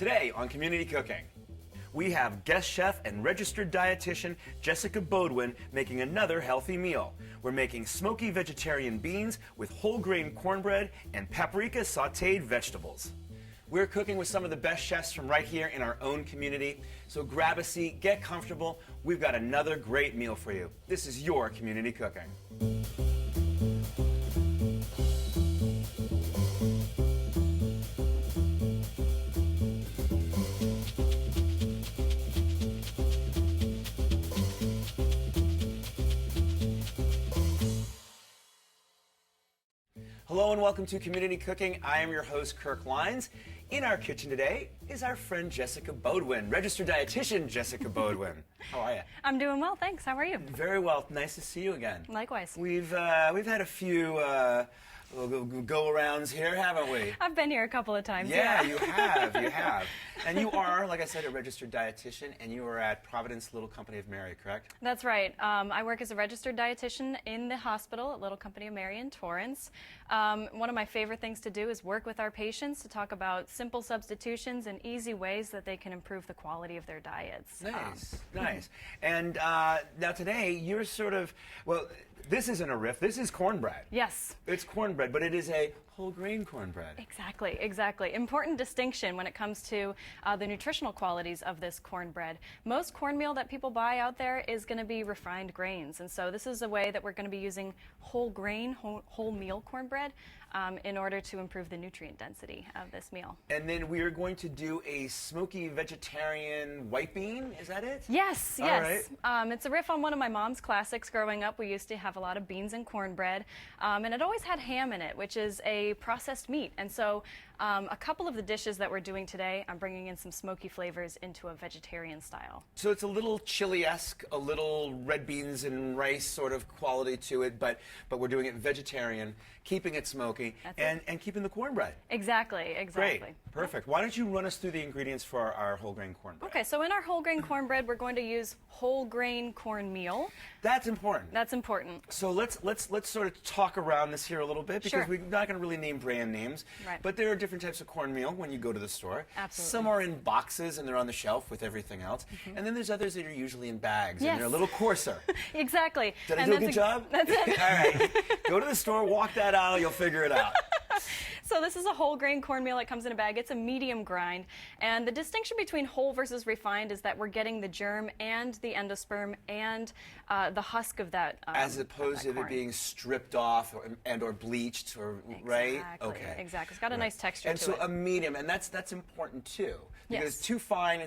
Today on Community Cooking, we have guest chef and registered dietitian Jessica Bodwin making another healthy meal. We're making smoky vegetarian beans with whole grain cornbread and paprika sautéed vegetables. We're cooking with some of the best chefs from right here in our own community. So grab a seat, get comfortable. We've got another great meal for you. This is your Community Cooking. Hello and welcome to Community Cooking. I am your host, Kirk Lyons. In our kitchen today is our friend Jessica Bodwin, registered dietitian Jessica Bodwin. How are you? I'm doing well, thanks. How are you? Very well. Nice to see you again. Likewise. We've had a few go-arounds here, haven't we? I've been here a couple of times. Yeah, you have. And you are, like I said, a registered dietitian, and you are at Providence Little Company of Mary, correct? That's right. I work as a registered dietitian in the hospital at Little Company of Mary in Torrance. One of my favorite things to do is work with our patients to talk about simple substitutions and easy ways that they can improve the quality of their diets. Nice. And now today, you're sort of, well, this isn't a riff, this is cornbread. Yes. It's cornbread, but it is a whole grain cornbread. Exactly. Important distinction when it comes to the nutritional qualities of this cornbread. Most cornmeal that people buy out there is going to be refined grains, and so this is a way that we're going to be using whole grain, whole meal cornbread in order to improve the nutrient density of this meal. And then we are going to do a smoky vegetarian white bean, is that it? Yes. All right. It's a riff on one of my mom's classics growing up. We used to have a lot of beans and cornbread, and it always had ham in it, which is a processed meat. And so a couple of the dishes that we're doing today, I'm bringing in some smoky flavors into a vegetarian style. So it's a little chili-esque, a little red beans and rice sort of quality to it, but we're doing it vegetarian, keeping it smoky, and keeping the cornbread. Exactly. Great, perfect. Why don't you run us through the ingredients for our whole grain cornbread? Okay, so in our whole grain cornbread, we're going to use whole grain cornmeal. That's important. That's important. So let's sort of talk around this here a little bit, because Sure. we're not going to really name brand names, Right. but there are different types of cornmeal when you go to the store. Absolutely. Some are in boxes and they're on the shelf with everything else, and then there's others that are usually in bags Yes. and they're a little coarser. Exactly. Did I And do a that's good job? That's it. All right. Go to the store, walk that aisle, you'll figure it out. So this is a whole grain cornmeal. It comes in a bag. It's a medium grind. And the distinction between whole versus refined is that we're getting the germ and the endosperm and the husk of that As opposed to it corn. being stripped off or bleached, right? Exactly. Okay. Exactly. It's got a nice texture And to so it. a medium, and that's important too. Because Yes. too fine,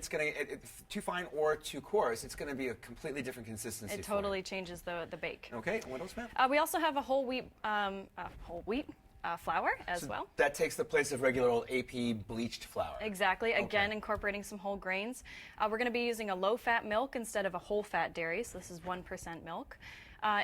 too fine or too coarse, it's going to be a completely different consistency. It totally changes the bake. Okay. What else, ma'am? We also have a whole wheat flour as well. That takes the place of regular old AP bleached flour. Exactly. Again, incorporating some whole grains. We're going to be using a low-fat milk instead of a whole-fat dairy, so this is 1% milk.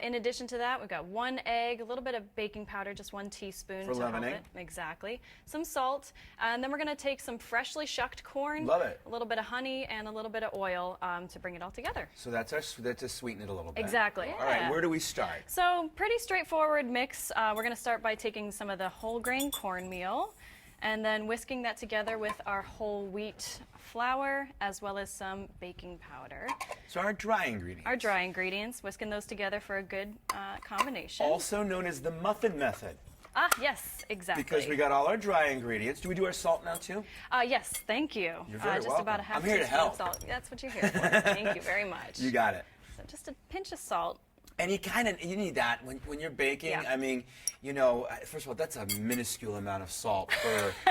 In addition to that, we've got 1 egg, a little bit of baking powder, just 1 teaspoon For to help leavening. it. Exactly. Some salt, and then we're going to take some freshly shucked corn, Love it. a little bit of honey, and a little bit of oil to bring it all together. So that's to sweeten it a little bit. Exactly. All right. Yeah. Where do we start? So pretty straightforward mix. We're going to start by taking some of the whole grain cornmeal and then whisking that together with our whole wheat flour as well as some baking powder. So our dry ingredients. Our dry ingredients, whisking those together for a good combination. Also known as the Muffin Method. Yes, exactly. Because we got all our dry ingredients. Do we do our salt now too? Yes, thank you. You're very just welcome. about a half I'm here to teaspoon help. of salt. That's what you're here for. Thank you very much. You got it. So just a pinch of salt. And you need that when you're baking. Yeah. I mean, first of all, that's a minuscule amount of salt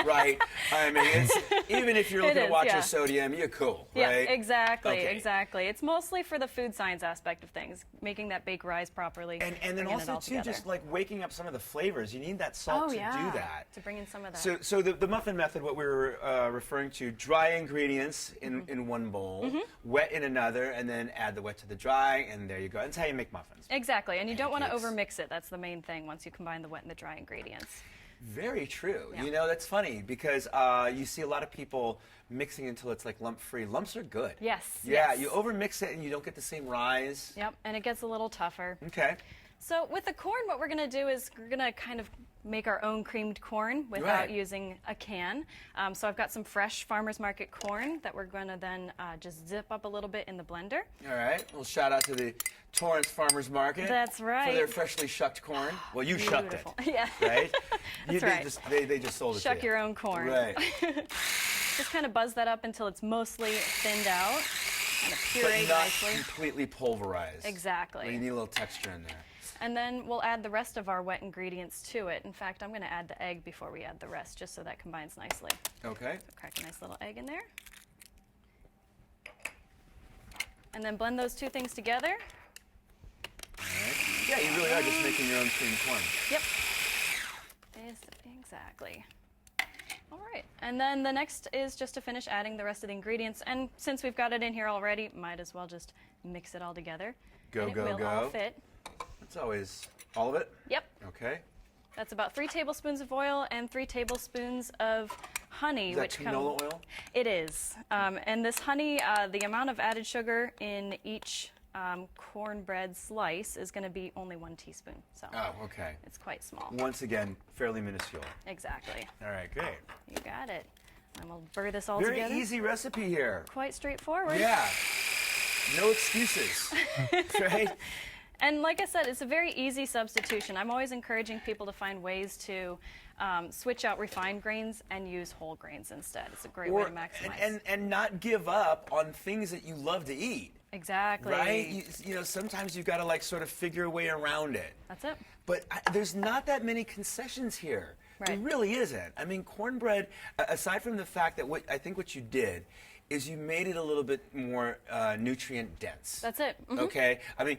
right? I mean, even if you're looking to watch your sodium, you're cool, Yeah, right? exactly. Okay. It's mostly for the food science aspect of things, making that bake rise properly. And then bringing it also all too, together. just like waking up some of the flavors. You need that salt to do that. To bring in some of that. So the Muffin Method, what we were referring to, dry ingredients in one bowl, wet in another, and then add the wet to the dry, and there you go. That's how you make muffins. Exactly, and you don't want to Pancakes. overmix it. That's the main thing once you combine the wet and the dry ingredients. Very true. Yeah. That's funny because you see a lot of people mixing until it's like lump-free. Lumps are good. Yes. Yeah, yes. you overmix it and you don't get the same rise. Yep, and it gets a little tougher. Okay. So with the corn, what we're going to do is we're going to kind of make our own creamed corn without Right. using a can. So I've got some fresh farmer's market corn that we're going to then just zip up a little bit in the blender. All right. Well, shout out to the Torrance Farmers Market. That's right. For their freshly shucked corn. Well, you shucked it. Beautiful. Yeah. Right? That's right. They just sold it Shuck to you. your own corn. Right. Just kind of buzz that up until it's mostly thinned out. Kind of But puree not nicely. completely pulverized. Exactly. You need a little texture in there. And then we'll add the rest of our wet ingredients to it. In fact, I'm going to add the egg before we add the rest, just so that combines nicely. Okay. So crack a nice little egg in there. And then blend those two things together. All right. Yeah, you really are just making your own creamed corn. Yep. Exactly. All right. And then the next is just to finish adding the rest of the ingredients. And since we've got it in here already, might as well just mix it all together. Go, and go, it will go. all fit. It's always all of it? Yep. Okay. That's about 3 tablespoons of oil and 3 tablespoons of honey. Is that canola oil? It is. And this honey, the amount of added sugar in each cornbread slice is going to be only 1 teaspoon. So Oh, okay. it's quite small. Once again, fairly minuscule. Exactly. All right, great. You got it. And we'll burr this all Very together. easy recipe here. Quite straightforward. Yeah. No excuses. Right? And like I said, it's a very easy substitution. I'm always encouraging people to find ways to switch out refined grains and use whole grains instead. It's a great way to maximize. And not give up on things that you love to eat. Exactly. Right? You know, sometimes you've got to like sort of figure a way around it. That's it. But there's not that many concessions here. There Right. really isn't. I mean, cornbread, aside from the fact that I think what you did is you made it a little bit more nutrient dense. That's it. Mhm. Okay? I mean,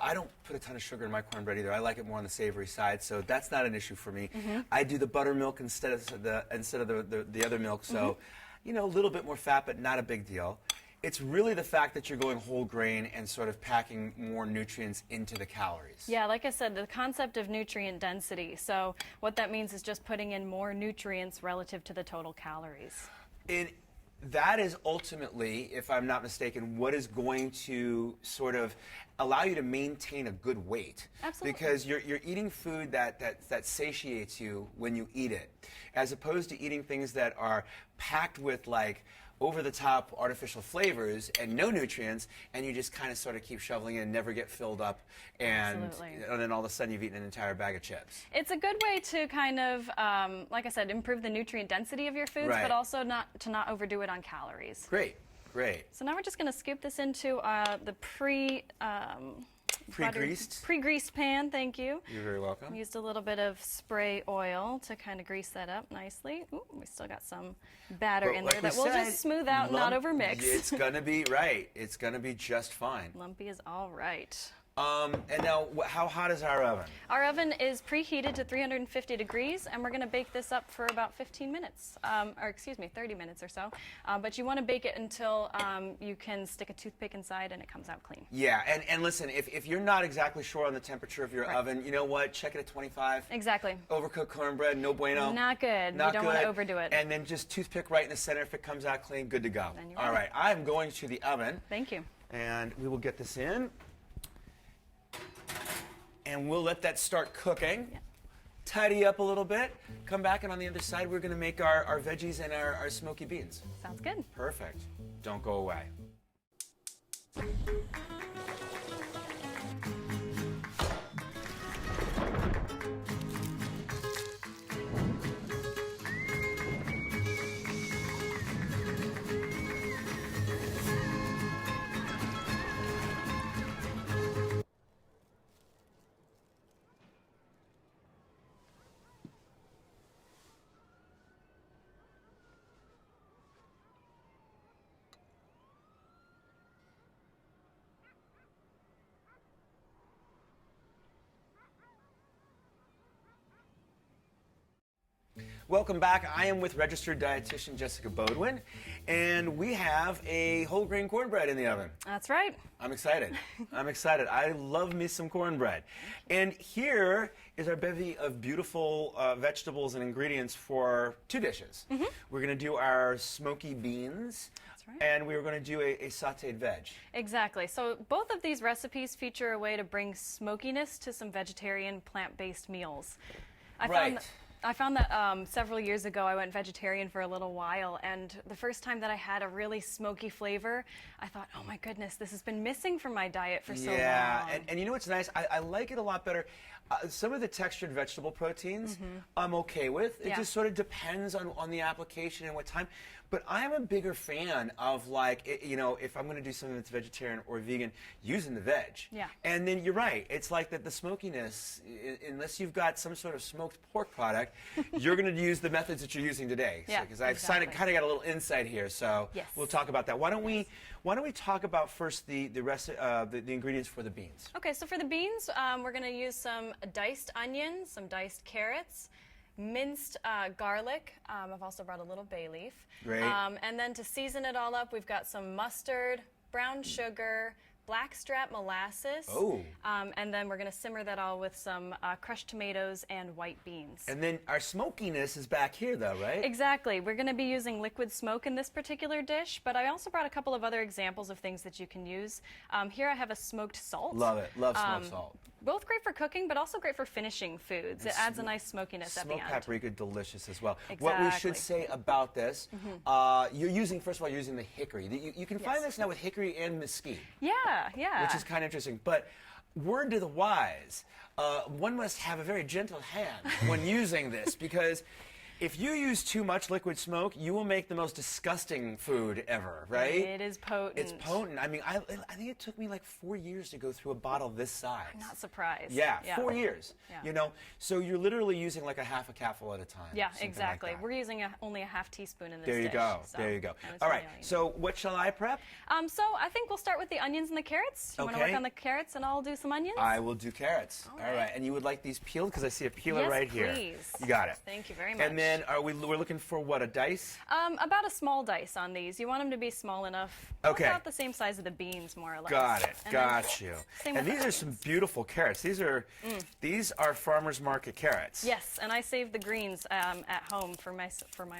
I don't put a ton of sugar in my cornbread either. I like it more on the savory side, so that's not an issue for me. I do the buttermilk instead of the other milk, so you know, a little bit more fat, but not a big deal. It's really the fact that you're going whole grain and sort of packing more nutrients into the calories. Yeah, like I said, the concept of nutrient density. So what that means is just putting in more nutrients relative to the total calories. That is ultimately, if I'm not mistaken, what is going to sort of allow you to maintain a good weight. Absolutely. Because you're eating food that satiates you when you eat it, as opposed to eating things that are packed with like over-the-top artificial flavors and no nutrients, and you just kind of sort of keep shoveling in and never get filled up, and then all of a sudden you've eaten an entire bag of chips. It's a good way to kind of, like I said, improve the nutrient density of your foods, Right. but also not overdo it on calories. Great, great. So now we're just going to scoop this into the Pre-greased? Pre-greased pan, thank you. You're very welcome. Used a little bit of spray oil to kind of grease that up nicely. Ooh, we still got some batter But in like there we that we'll said, just smooth out and not overmix. It's going to be right. It's going to be just fine. Lumpy is all right. And now, how hot is our oven? Our oven is preheated to 350 degrees, and we're going to bake this up for about 15 minutes, or excuse me, 30 minutes or so. But you want to bake it until you can stick a toothpick inside and it comes out clean. Yeah, and listen, if you're not exactly sure on the temperature of your oven, you know what? Check it at 25. Exactly. Overcooked cornbread, no bueno. Not good. Not you don't want to overdo it. And then just toothpick right in the center. If it comes out clean, good to go. Then you're All ready. right, I'm going to the oven. Thank you. And we will get this in. And we'll let that start cooking. Yeah. Tidy up a little bit. Come back, and on the other side, we're going to make our veggies and our smoky beans. Sounds good. Perfect. Don't go away. Welcome back. I am with registered dietitian Jessica Bodwin, and we have a whole grain cornbread in the oven. That's right. I'm excited. I'm excited. I love me some cornbread. And here is our bevy of beautiful vegetables and ingredients for two dishes. We're going to do our smoky beans. That's right. And we're going to do a sautéed veg. Exactly. So both of these recipes feature a way to bring smokiness to some vegetarian plant-based meals. I found that several years ago I went vegetarian for a little while, and the first time that I had a really smoky flavor, I thought, oh my goodness, this has been missing from my diet for so long. Yeah, and you know what's nice? I like it a lot better. Some of the textured vegetable proteins I'm okay with. It just sort of depends on the application and what time. But I'm a bigger fan of, like, you know, if I'm going to do something that's vegetarian or vegan, using the veg. Yeah. And then you're right. It's like that the smokiness, unless you've got some sort of smoked pork product, you're going to use the methods that you're using today. Yeah, Because I've kind of got a little insight here, so we'll talk about that. Why don't we talk about first the ingredients for the beans? Okay, so for the beans, we're going to use some diced onions, some diced carrots, minced garlic. I've also brought a little bay leaf. Great. And then to season it all up, we've got some mustard, brown sugar, Blackstrap Molasses. Oh. And then we're going to simmer that all with some crushed tomatoes and white beans. And then our smokiness is back here, though, right? Exactly. We're going to be using liquid smoke in this particular dish, but I also brought a couple of other examples of things that you can use. Here I have a smoked salt. Love it. Love smoked salt. Both great for cooking, but also great for finishing foods. It adds a nice smokiness at the end. Smoked paprika, delicious as well. Exactly. What we should say about this, you're using, first of all, you're using the hickory. You can find this now with hickory and mesquite. Yeah, yeah. Which is kind of interesting. But word to the wise, one must have a very gentle hand when using this, because if you use too much liquid smoke, you will make the most disgusting food ever, right? It is potent. It's potent. I mean, I think it took me like 4 years to go through a bottle this size. I'm not surprised. Yeah, 4 years. Yeah. You know, so you're literally using like a half a capful at a time. Yeah, something exactly. like that. We're using only a half teaspoon in this There you dish. go. So, there you go. and All really right. all you So what shall I prep? So I think we'll start with the onions and the carrots. You want to work on the carrots, and I'll do some onions? I will do carrots. All right. And you would like these peeled, because I see a peeler Yes, right here. please. You got it. Thank you very much. And then we're looking for what, a dice? About a small dice on these. You want them to be small enough. Okay. About the same size of the beans, more or less. Got it. And Got you. same And with these the are some beautiful carrots. These are farmers market carrots. Yes, and I saved the greens at home for my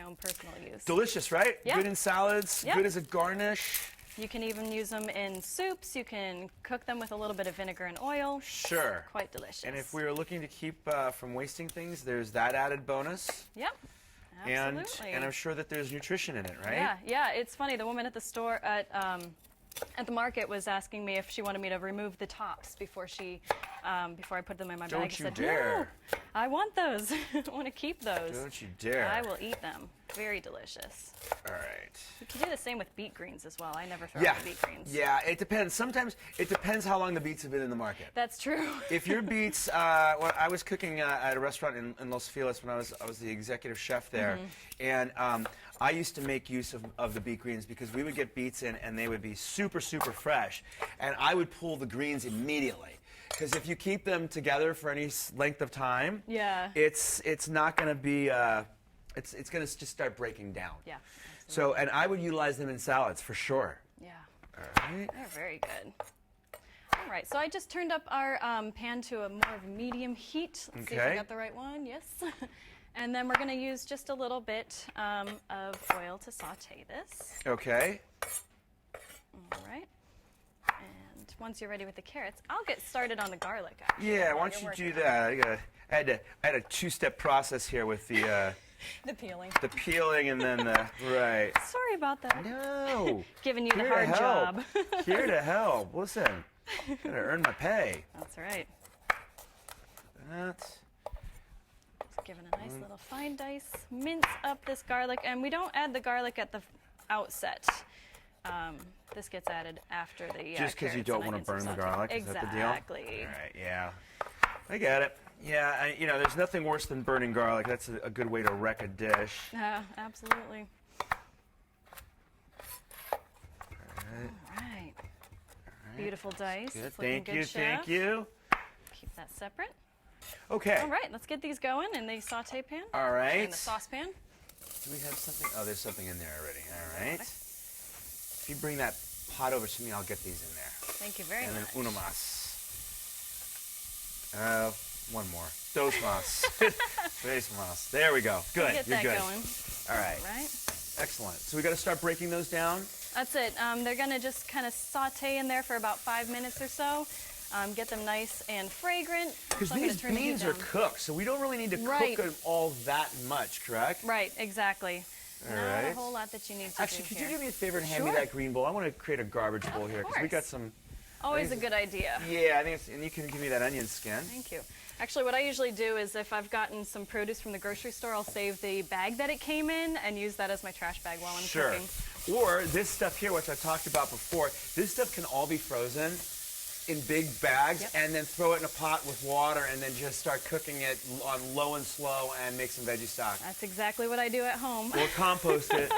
own personal use. Delicious, right? Yeah. Good in salads. Yeah. Good as a garnish. You can even use them in soups. You can cook them with a little bit of vinegar and oil. Sure. Quite delicious. And if we were looking to keep from wasting things, there's that added bonus. Yep. Absolutely. And I'm sure that there's nutrition in it, right? Yeah, yeah. It's funny. The woman at the store at the market was asking me if she wanted me to remove the tops before I put them in my bag. Don't I you said, dare. No, I want those. I want to keep those. Don't you dare. I will eat them. Very delicious. All right. You can do the same with beet greens as well. I never throw out the beet greens. Yeah, it depends. Sometimes it depends how long the beets have been in the market. That's true. If your beets, well, I was cooking at a restaurant in Los Feliz when I was the executive chef there, and I used to make use of the beet greens because we would get beets in and they would be super, super fresh, and I would pull the greens immediately. Because if you keep them together for any length of time, it's not going to be, it's going to just start breaking down. Yeah. So, and I would utilize them in salads for sure. Yeah. All right. They're very good. All right, so I just turned up our pan to a more of a medium heat. Let's see if I got the right one. Yes. And then we're going to use just a little bit of oil to saute this. Okay. All right. And once you're ready with the carrots, I'll get started on the garlic. Actually, Yeah, why don't you do that? I had a two-step process here with the the peeling. The peeling and then the right. Sorry about that. No. Giving you the hard job. Here to help. Listen, gotta earn my pay. That's right. That's. Just giving a nice little fine dice. Mince up this garlic, and we don't add the garlic at the outset. This gets added after the just because you don't want to burn the garlic. Exactly. Is that the deal? All right. Yeah. I get it. Yeah. You know, there's nothing worse than burning garlic. That's a good way to wreck a dish. Absolutely. All right. Beautiful dice. Good. Thank you. Thank you. Keep that separate. Okay. All right, let's get these going in the saute pan. All right. In the saucepan. Do we have something? Oh, there's something in there already. All right. If you bring that pot over to me, I'll get these in there. Thank you very much. And then uno más. One more. Dos más. Tres más. There we go. Good. Get You're that good. going. All right. All right. Excellent. So we got to start breaking those down. That's it. They're going to just kind of saute in there for about 5 minutes or so. Get them nice and fragrant. Because So I'm gonna these turn the heat beans are down. cooked, so we don't really need to Right. cook them all that much, correct? Right, exactly. All Not right. a whole lot that you need to Actually, do could here. you do me a favor and hand me Sure. that green bowl? I want to create a garbage bowl here because we got course. some. Always a good idea. Yeah, I think it's, and you can give me that onion skin. Thank you. Actually, what I usually do is if I've gotten some produce from the grocery store, I'll save the bag that it came in and use that as my trash bag while I'm Sure. cooking. Or this stuff here, which I talked about before, this stuff can all be frozen in big bags Yep. and then throw it in a pot with water and then just start cooking it on low and slow and make some veggie stock. That's exactly what I do at home. Or compost it.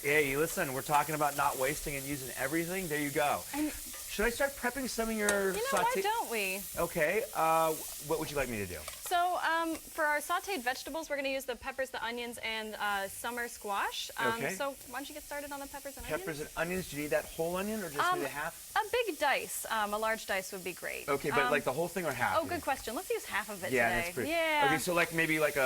Hey, listen, we're talking about not wasting and using everything. There you go. And Should I start prepping some of your you know, saute? why don't we? Okay. What would you like me to do? So for our sauteed vegetables, we're going to use the peppers, the onions, and summer squash. Okay. So why don't you get started on the peppers and onions? Peppers and onions. Do you need that whole onion or just maybe half? A big dice. A large dice would be great. Okay, but like the whole thing or half? Oh, good question. Let's use half of it Yeah, today. that's pretty. Yeah. Okay, so like maybe like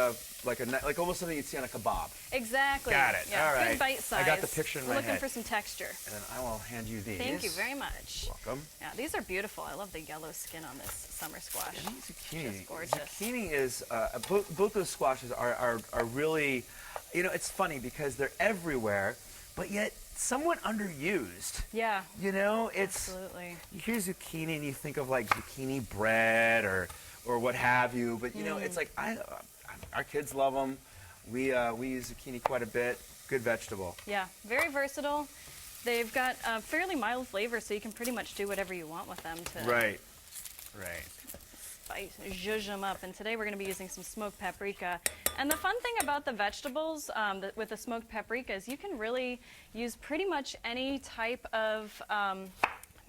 almost something you'd see on a kebab. Exactly. Got it. Yeah, All right. Good bite size. I got the picture in my Looking head. for some texture. And then I will hand you these. Thank you very much. Welcome. Yeah, these are beautiful. I love the yellow skin on this summer squash. And zucchini. Just gorgeous. Zucchini is both those squashes are really, you know, it's funny because they're everywhere, but yet somewhat underused. Yeah. You know, it's Absolutely. you hear zucchini and you think of like zucchini bread or what have you, but you know, it's like our kids love them. We use zucchini quite a bit. Good vegetable. Yeah, very versatile. They've got a fairly mild flavor, so you can pretty much do whatever you want with them to Right. spice, zhuzh them up. And today we're going to be using some smoked paprika. And the fun thing about the vegetables with the smoked paprika is you can really use pretty much any type of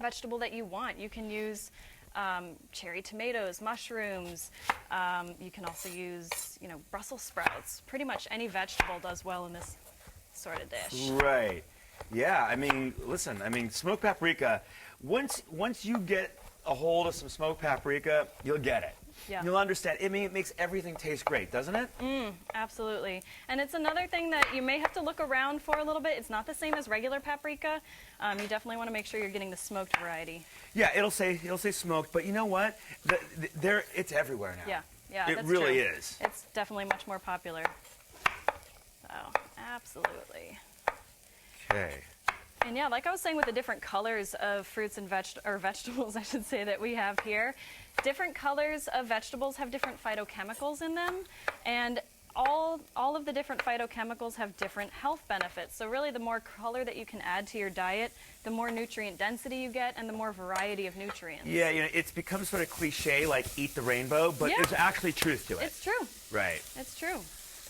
vegetable that you want. You can use cherry tomatoes, mushrooms. You can also use, you know, Brussels sprouts. Pretty much any vegetable does well in this sort of dish. Right. Yeah, I mean, listen, I mean, smoked paprika, once you get a hold of some smoked paprika, you'll get it. Yeah. You'll understand. I mean, it makes everything taste great, doesn't it? Absolutely. And it's another thing that you may have to look around for a little bit. It's not the same as regular paprika. You definitely want to make sure you're getting the smoked variety. Yeah, it'll say smoked, but you know what? It's everywhere now. Yeah, It that's really true. is. It's definitely much more popular. So, absolutely. Okay. And yeah, like I was saying with the different colors of fruits and vegetables, I should say, that we have here, different colors of vegetables have different phytochemicals in them, and all of the different phytochemicals have different health benefits. So really, the more color that you can add to your diet, the more nutrient density you get, and the more variety of nutrients. Yeah, you know, it's become sort of cliche, like eat the rainbow, but Yeah. there's actually truth to it. It's true. Right. It's true.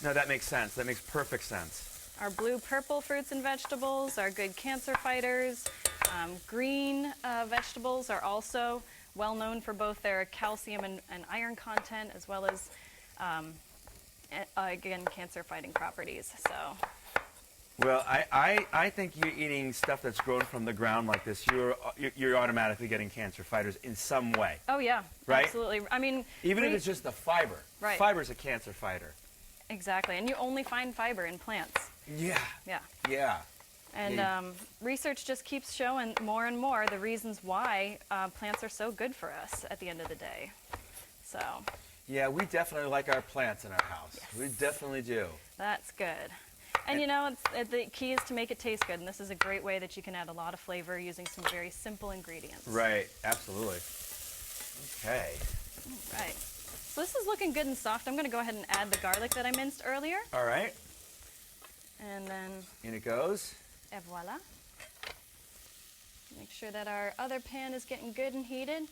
No, that makes sense. That makes perfect sense. Our blue-purple fruits and vegetables are good cancer fighters. Green vegetables are also well known for both their calcium and iron content, as well as, again, cancer-fighting properties. So, Well, I think you're eating stuff that's grown from the ground like this. You're automatically getting cancer fighters in some way. oh yeah, Right? absolutely. I mean, Even if it's just the fiber. Right. Fiber's a cancer fighter. exactly, and you only find fiber in plants. Yeah. Yeah. Yeah. And Yeah. research just keeps showing more and more the reasons why plants are so good for us at the end of the day. So Yeah, we definitely like our plants in our house. Yes. We definitely do. that's good. And you know, the key is to make it taste good, and this is a great way that you can add a lot of flavor using some very simple ingredients. Right. Absolutely. Okay. All right. So this is looking good and soft. I'm going to go ahead and add the garlic that I minced earlier, All right. and then In it goes. et voila. Make sure that our other pan is getting good and heated.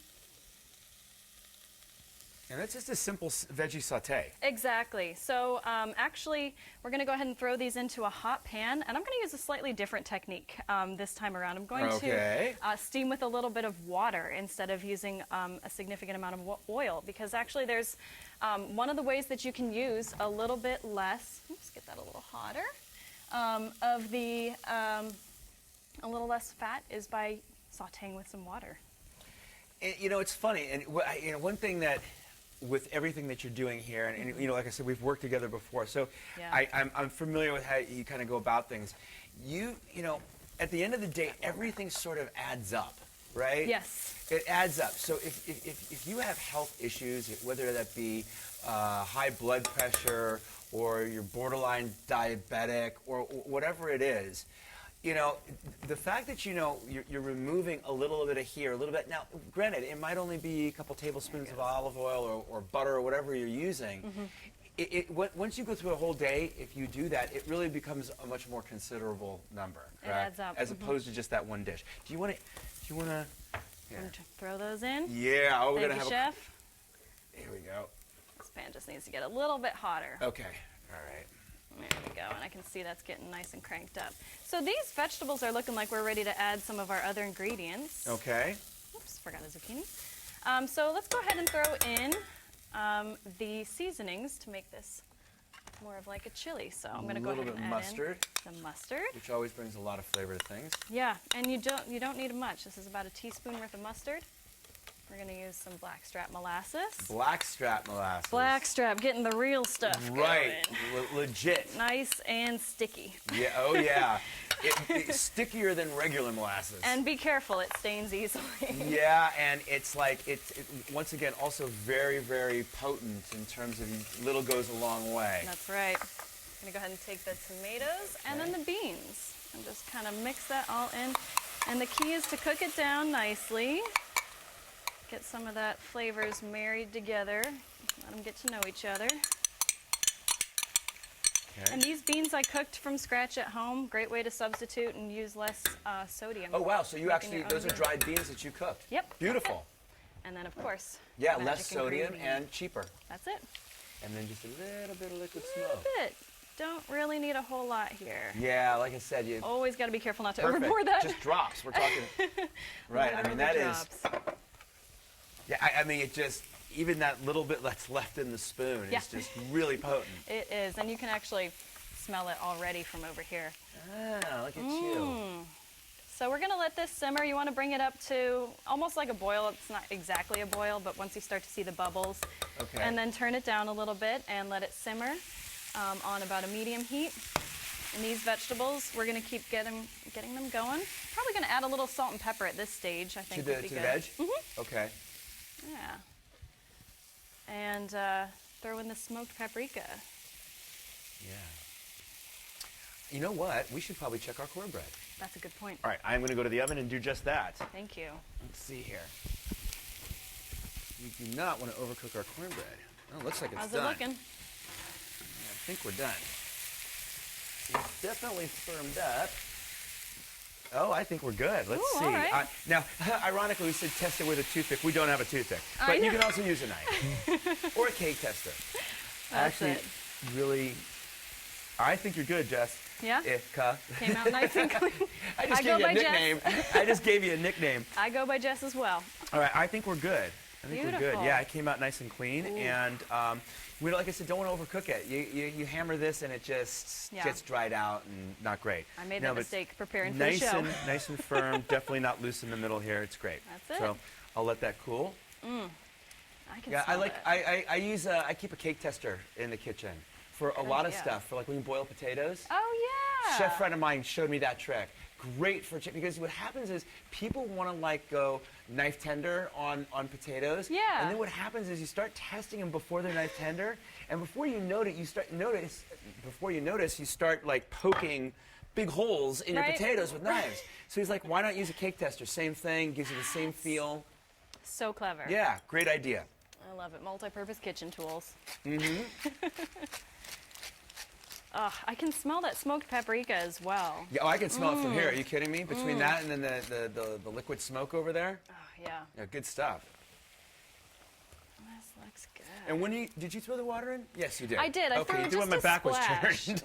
And that's just a simple veggie saute. Exactly. So actually, we're going to go ahead and throw these into a hot pan, and I'm going to use a slightly different technique this time around. I'm going to steam with a little bit of water instead of using a significant amount of oil, because actually there's one of the ways that you can use a little bit less, let's get that a little hotter, a little less fat is by sauteing with some water. And, you know, it's funny, and you know, one thing that with everything that you're doing here, and you know, like I said, we've worked together before, so yeah. I'm familiar with how you kind of go about things. You know, at the end of the day, everything sort of adds up, right? Yes. It adds up. So if you have health issues, whether that be high blood pressure or you're borderline diabetic or whatever it is, you know, the fact that, you know, you're removing a little bit of here, a little bit. Now, granted, it might only be a couple tablespoons of olive oil or butter or whatever you're using. Once you go through a whole day, if you do that, it really becomes a much more considerable number. It adds up. As opposed to just that one dish. Do you want to Throw those in? Yeah. Oh, we're going to have Chef. Here we go. This pan just needs to get a little bit hotter. Okay. All right. There we go, and I can see that's getting nice and cranked up. So these vegetables are looking like we're ready to add some of our other ingredients. Okay. Oops, forgot a zucchini. So let's go ahead and throw in the seasonings to make this more of like a chili. So I'm going to go ahead and add in some mustard, which always brings a lot of flavor to things. Yeah, and you don't need much. This is about a teaspoon worth of mustard. We're going to use some Blackstrap Molasses. Blackstrap Molasses. Blackstrap, getting the real stuff right, going. Legit. Nice and sticky. Yeah, oh yeah. It's stickier than regular molasses. And be careful, it stains easily. Yeah, and it's like, once again, also very, very potent in terms of little goes a long way. That's right. I'm going to go ahead and take the tomatoes and then the beans and just kind of mix that all in. And the key is to cook it down nicely. Get some of that flavors married together. Let them get to know each other. Okay. And these beans I cooked from scratch at home. Great way to substitute and use less sodium. Oh wow, so you actually, those are dried beans that you cooked. Yep. Beautiful. And then of course, yeah, less sodium and cheaper. That's it. And then just a little bit of liquid smoke. A little bit. Don't really need a whole lot here. Yeah, like I said, you always got to be careful not to overpour that. Just drops. We're talking. Right. I mean, that is. Yeah, I mean, it just, even that little bit that's left in the spoon is just really potent. It is, and you can actually smell it already from over here. Ah, look at you. So we're going to let this simmer. You want to bring it up to almost like a boil. It's not exactly a boil, but once you start to see the bubbles. Okay. And then turn it down a little bit and let it simmer on about a medium heat. And these vegetables, we're going to keep getting them going. Probably going to add a little salt and pepper at this stage, I think. To the veg? Okay. Yeah. And throw in the smoked paprika. Yeah. You know what? We should probably check our cornbread. That's a good point. All right, I'm going to go to the oven and do just that. Thank you. Let's see here. We do not want to overcook our cornbread. Oh, it looks like it's done. How's it looking? I think we're done. It's definitely firmed up. Oh, I think we're good. Let's see. All right. Now, ironically, we said test it with a toothpick. We don't have a toothpick. But you can also use a knife. Or a cake tester. Actually, really, I think you're good, Jess. Yeah? Ifka. Came out nice and clean. I just gave you a nickname. I just gave you a nickname. I go by Jess as well. All right, I think we're good. I think Beautiful. we're good. Yeah, it came out nice and clean. Ooh. And we, like I said, don't want to overcook it. You hammer this and it just gets dried out and not great. I made that mistake preparing for the show. Nice and firm. Definitely not loose in the middle here. It's great. That's it. So I'll let that cool. I can smell it. I keep a cake tester in the kitchen for a lot of stuff. For like when you boil potatoes. Oh yeah. Chef friend of mine showed me that trick. Great for because what happens is people want to like go knife tender on potatoes. Yeah. And then what happens is you start testing them before they're knife tender, and before you notice, you start like poking big holes in your potatoes with knives. So he's like, why not use a cake tester? Same thing, gives you the same feel. So clever. Yeah, great idea. I love it. Multi-purpose kitchen tools. Mm-hmm. I can smell that smoked paprika as well. Yeah, I can smell it from here. Are you kidding me? Between that and then the liquid smoke over there? Oh, yeah. Yeah, good stuff. Let's Looks good. And when did you throw the water in? Yes, you did. I did. I threw okay, just do when my a back splash. was turned.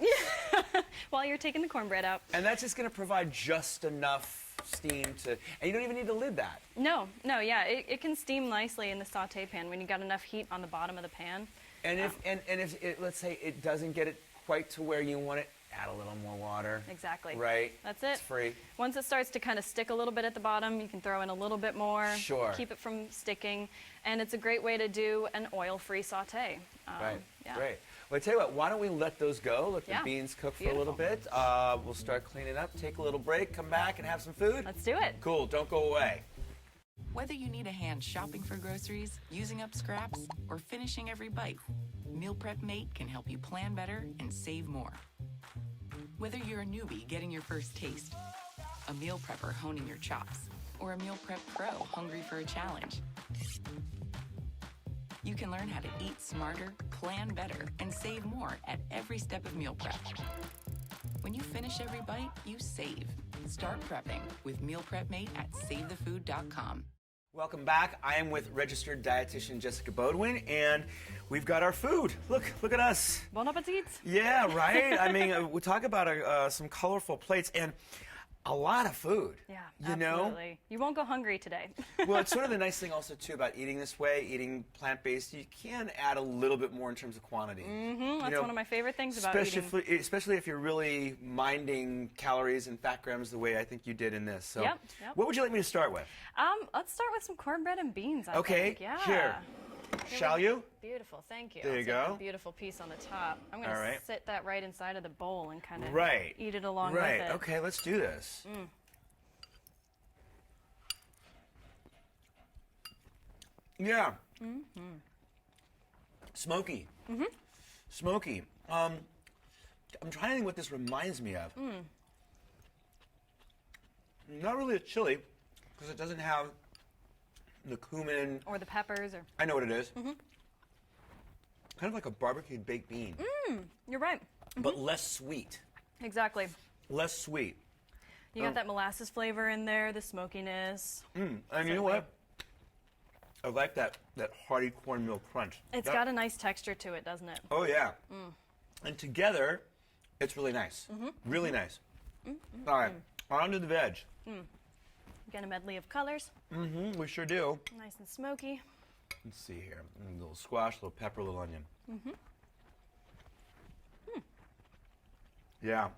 While you're taking the cornbread out. And that's just going to provide just enough steam to, and you don't even need to lid that. No, yeah, it can steam nicely in the saute pan when you got enough heat on the bottom of the pan. And if it, let's say it doesn't get it quite to where you want it, add a little more water. Exactly. Right. That's it. It's free. Once it starts to kind of stick a little bit at the bottom, you can throw in a little bit more. Sure. Keep it from sticking. And it's a great way to do an oil-free saute. Right. Yeah. Great. Well, I tell you what, why don't we let those go, let the Yeah. beans cook for a little bit. We'll start cleaning up, take a little break, come back and have some food. Let's do it. Cool, don't go away. Whether you need a hand shopping for groceries, using up scraps, or finishing every bite, Meal Prep Mate can help you plan better and save more. Whether you're a newbie getting your first taste, a meal prepper honing your chops, or a meal prep pro hungry for a challenge, you can learn how to eat smarter, plan better, and save more at every step of meal prep. When you finish every bite, you save. Start prepping with Meal Prep Mate at SaveTheFood.com. Welcome back. I am with registered dietitian Jessica Bodwin, and we've got our food. Look at us. Bon appetit. Yeah, right? I mean, we talk about some colorful plates and a lot of food. Yeah, you absolutely. know? You won't go hungry today. Well, it's sort of the nice thing also, too, about eating this way, eating plant-based. You can add a little bit more in terms of quantity. That's one of my favorite things about eating. Especially if you're really minding calories and fat grams the way I think you did in this. So, Yep. What would you like me to start with? Let's start with some cornbread and beans, I Okay, think. Yeah. here. Shall you? Beautiful, thank you. There you I'll go. take a beautiful piece on the top. I'm going All to right. sit that right inside of the bowl and kind of Right. eat it along with Right. it. Okay, let's do this. Yeah. Smoky. Smoky. I'm trying to think what this reminds me of. Not really a chili, because it doesn't have the cumin. Or the peppers. Or I know what it is. Kind of like a barbecued baked bean, You're right. but less sweet. Exactly. Less sweet. You got that molasses flavor in there, the smokiness. And you know what? I like that hearty cornmeal crunch. It's got a nice texture to it, doesn't it? Oh, yeah. And together, it's really nice. Really nice. All right, on to the veg. Get a medley of colors. We sure do. Nice and smoky. Let's see here. A little squash, a little pepper, a little onion. Yeah.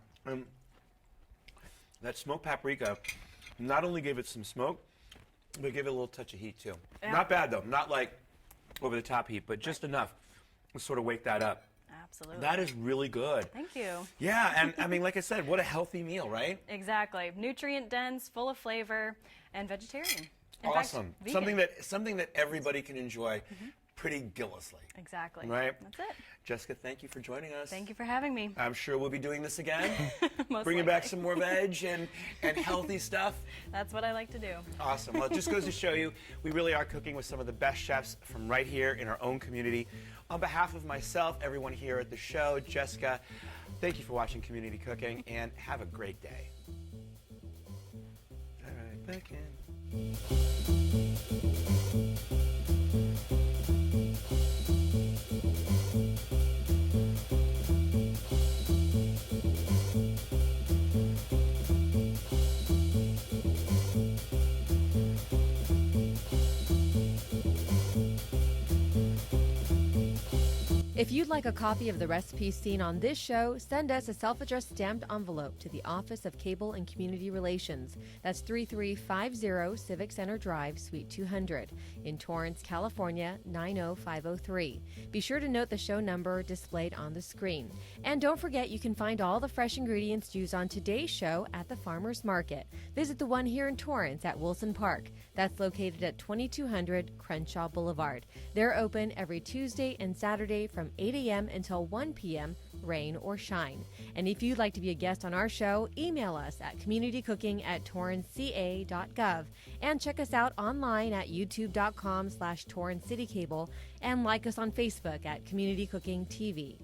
That smoked paprika not only gave it some smoke, but gave it a little touch of heat too. Yeah. Not bad though. Not like over the top heat, but just enough to sort of wake that up. Absolutely. That is really good. Thank you. Yeah, and I mean, like I said, what a healthy meal, right? Exactly. Nutrient dense, full of flavor, and vegetarian. In Awesome. Fact, vegan. Something that everybody can enjoy pretty gillously. Exactly. Right? That's it. Jessica, thank you for joining us. Thank you for having me. I'm sure we'll be doing this again. Most Bringing back likely. some more veg and healthy stuff. That's what I like to do. Awesome. Well, it just goes to show you, we really are cooking with some of the best chefs from right here in our own community. On behalf of myself, everyone here at the show, Jessica, thank you for watching Community Cooking, and have a great day. All right, back in. If you'd like a copy of the recipes seen on this show, send us a self-addressed stamped envelope to the Office of Cable and Community Relations. That's 3350 Civic Center Drive, Suite 200, in Torrance, California, 90503. Be sure to note the show number displayed on the screen. And don't forget, you can find all the fresh ingredients used on today's show at the Farmers Market. Visit the one here in Torrance at Wilson Park. That's located at 2200 Crenshaw Boulevard. They're open every Tuesday and Saturday from 8 a.m. until 1 p.m., rain or shine. And if you'd like to be a guest on our show, email us at communitycooking@torranceca.gov and check us out online at youtube.com/torranceCityCable and like us on Facebook at Community Cooking TV.